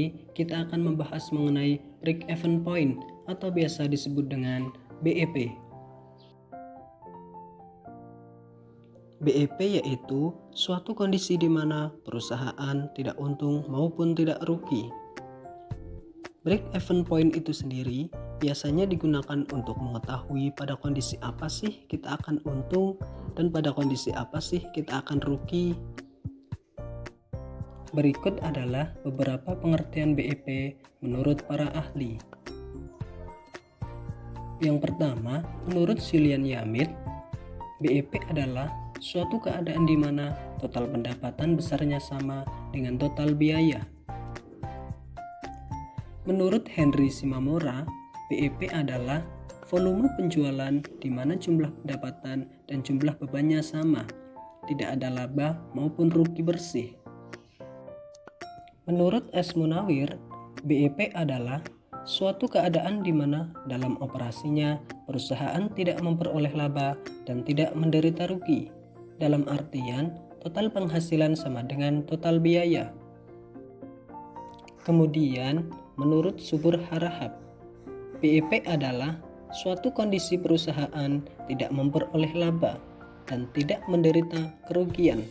ini kita akan membahas mengenai break-even point atau biasa disebut dengan BEP. BEP yaitu suatu kondisi di mana perusahaan tidak untung maupun tidak rugi. Break-even point itu sendiri biasanya digunakan untuk mengetahui pada kondisi apa sih kita akan untung dan pada kondisi apa sih kita akan rugi. Berikut adalah beberapa pengertian BEP menurut para ahli. Yang pertama, menurut Julian Yamit, BEP adalah suatu keadaan di mana total pendapatan besarnya sama dengan total biaya. Menurut Henry Shimamura, BEP adalah volume penjualan di mana jumlah pendapatan dan jumlah bebannya sama, tidak ada laba maupun rugi bersih. Menurut S. Munawir, BEP adalah suatu keadaan di mana dalam operasinya perusahaan tidak memperoleh laba dan tidak menderita rugi. Dalam artian, total penghasilan sama dengan total biaya. Kemudian, menurut Subur Harahap, BEP adalah suatu kondisi perusahaan tidak memperoleh laba dan tidak menderita kerugian.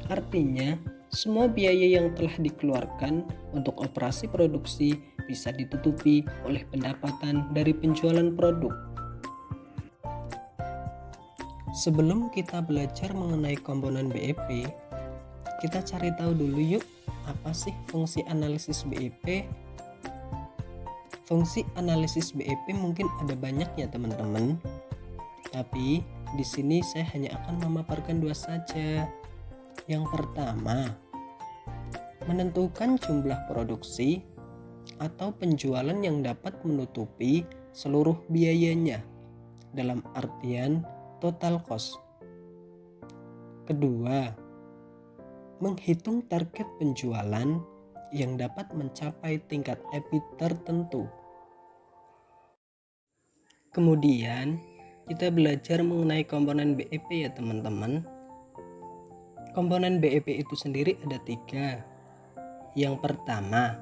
Artinya, semua biaya yang telah dikeluarkan untuk operasi produksi bisa ditutupi oleh pendapatan dari penjualan produk. Sebelum kita belajar mengenai komponen BEP, kita cari tahu dulu yuk, apa sih fungsi analisis BEP? Fungsi analisis BEP mungkin ada banyak ya teman-teman. Tapi di sini saya hanya akan memaparkan dua saja. Yang pertama, menentukan jumlah produksi atau penjualan yang dapat menutupi seluruh biayanya dalam artian total cost. Kedua, menghitung target penjualan yang dapat mencapai tingkat EBIT tertentu. Kemudian, kita belajar mengenai komponen BEP ya teman-teman. Komponen BEP itu sendiri ada 3. Yang pertama,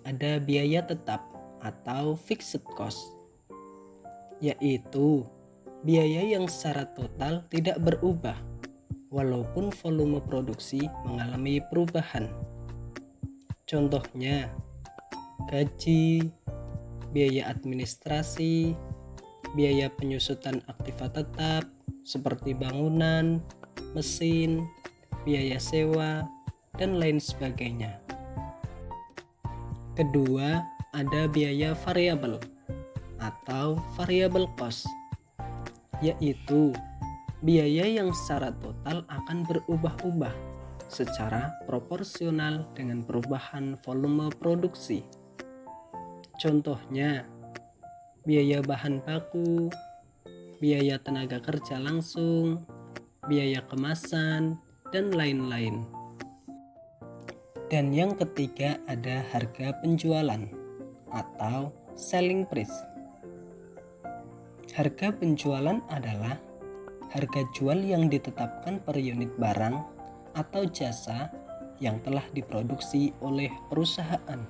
ada biaya tetap atau fixed cost, yaitu biaya yang secara total tidak berubah walaupun volume produksi mengalami perubahan. Contohnya, gaji, biaya administrasi, biaya penyusutan aktiva tetap seperti bangunan, mesin, biaya sewa, dan lain sebagainya. Kedua, ada biaya variabel atau variable cost, yaitu biaya yang secara total akan berubah-ubah secara proporsional dengan perubahan volume produksi. Contohnya, biaya bahan baku, biaya tenaga kerja langsung, biaya kemasan, dan lain-lain. Dan yang ketiga ada harga penjualan atau selling price. Harga penjualan adalah harga jual yang ditetapkan per unit barang atau jasa yang telah diproduksi oleh perusahaan.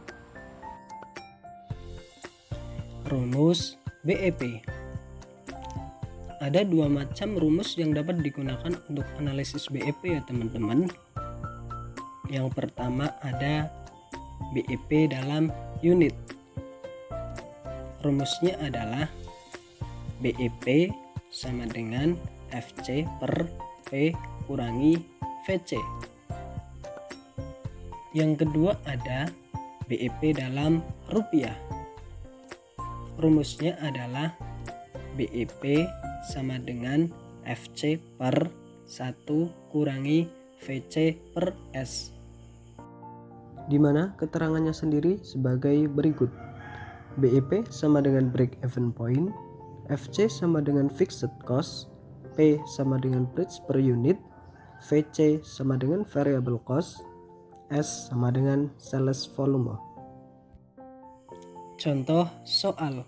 Rumus BEP. Ada 2 macam rumus yang dapat digunakan untuk analisis BEP ya teman-teman. Yang pertama ada BEP dalam unit. Rumusnya adalah BEP sama dengan FC per P kurangi VC. Yang kedua ada BEP dalam rupiah. Rumusnya adalah BEP sama dengan FC per 1 kurangi VC per S, di mana keterangannya sendiri sebagai berikut. BEP sama dengan break even point, FC sama dengan fixed cost, P sama dengan price per unit, VC sama dengan variable cost, S sama dengan sales volume. Contoh soal.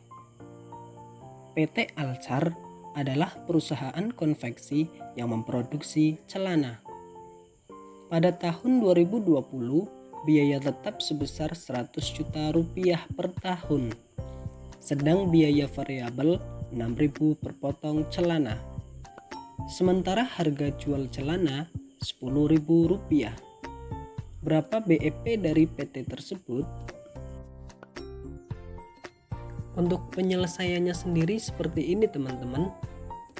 PT Alcar adalah perusahaan konveksi yang memproduksi celana. Pada tahun 2020, biaya tetap sebesar 100 juta rupiah per tahun. Sedang biaya variabel 6.000 per potong celana. Sementara harga jual celana Rp10.000. Berapa BEP dari PT tersebut? Untuk penyelesaiannya sendiri seperti ini teman-teman.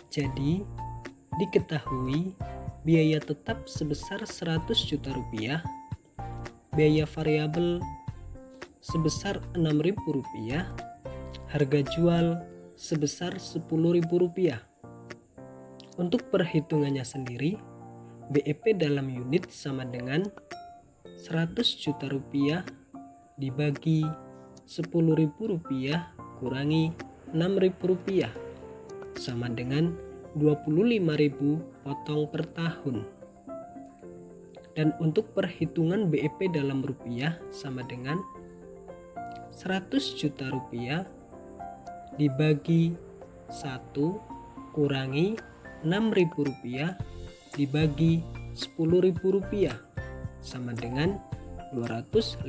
Jadi diketahui biaya tetap sebesar 100 juta rupiah, biaya variabel sebesar Rp6.000, harga jual sebesar Rp10.000. Untuk perhitungannya sendiri, BEP dalam unit sama dengan 100 juta rupiah dibagi Rp10.000 kurangi Rp6.000 sama dengan 25.000 potong per tahun. Dan untuk perhitungan BEP dalam rupiah sama dengan 100 juta rupiah dibagi 1 kurangi Rp6.000 dibagi Rp10.000 sama dengan 250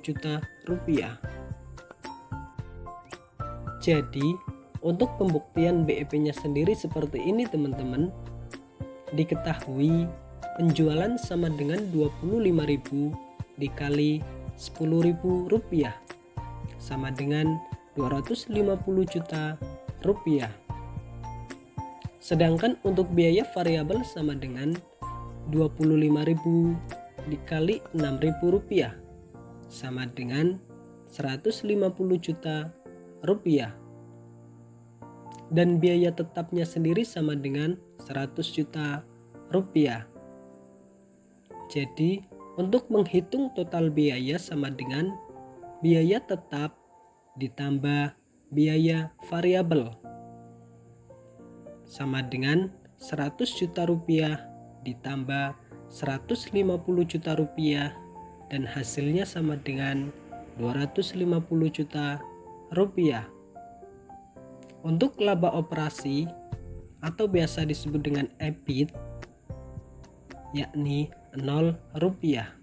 juta rupiah. Jadi untuk pembuktian BEP-nya sendiri seperti ini teman-teman. Diketahui penjualan sama dengan 25.000 dikali Rp10.000 sama dengan 250 juta rupiah. Sedangkan untuk biaya variabel sama dengan 25.000 dikali Rp6.000 sama dengan 150 juta rupiah. Dan biaya tetapnya sendiri sama dengan 100 juta rupiah. Jadi untuk menghitung total biaya sama dengan biaya tetap ditambah biaya variabel sama dengan 100 juta rupiah ditambah 150 juta rupiah dan hasilnya sama dengan 250 juta rupiah. Untuk laba operasi atau biasa disebut dengan EBIT yakni 0 rupiah.